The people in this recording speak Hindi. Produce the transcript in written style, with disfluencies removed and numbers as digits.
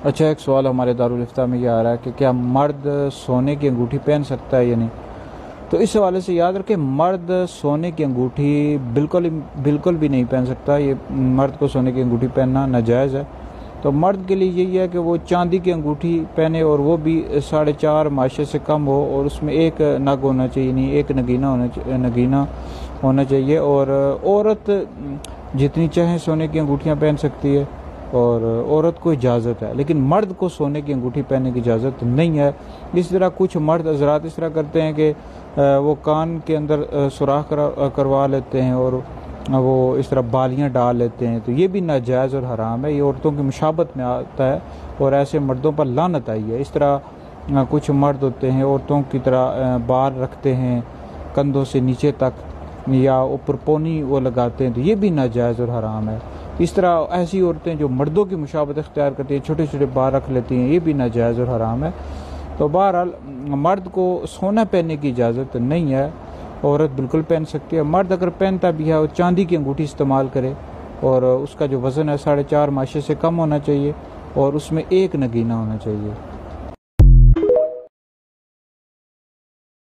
अच्छा, एक सवाल हमारे दारुल इफ्ता में ये आ रहा है कि क्या मर्द सोने की अंगूठी पहन सकता है या नहीं। तो इस हवाले से याद रखें, मर्द सोने की अंगूठी बिल्कुल भी नहीं पहन सकता। ये मर्द को सोने की अंगूठी पहनना नाजायज़ है। तो मर्द के लिए यही है कि वो चांदी की अंगूठी पहने, और वो भी 4.5 माशे से कम हो, और उसमें एक नग होना चाहिए, नहीं एक नगीना होना चाहिए। और औरत जितनी चाहे सोने की अंगूठियाँ पहन सकती है, और औरत को इजाज़त है, लेकिन मर्द को सोने की अंगूठी पहनने की इजाज़त नहीं है। इस तरह कुछ मर्द हजरात इस तरह करते हैं कि वो कान के अंदर सुराख करवा लेते हैं, और वो इस तरह बालियां डाल लेते हैं। तो ये भी नाजायज़ और हराम है, ये औरतों की मुशाबत में आता है, और ऐसे मर्दों पर लानत आई है। इस तरह कुछ मर्द होते हैं औरतों की तरह बाल रखते हैं कंधों से नीचे तक, या ऊपर पोनी वो लगाते हैं, तो ये भी नाजायज़ और हराम है। इस तरह ऐसी औरतें जो मर्दों की मुशाबत इख्तियार करती हैं, छोटे छोटे बाल रख लेती हैं, ये भी नाजायज़ और हराम है। तो बहरहाल मर्द को सोना पहनने की इजाज़त नहीं है, औरत बिल्कुल पहन सकती है। मर्द अगर पहनता भी है वो चांदी की अंगूठी इस्तेमाल करे, और उसका जो वज़न है 4.5 माशे से कम होना चाहिए, और उसमें एक नगीना होना चाहिए।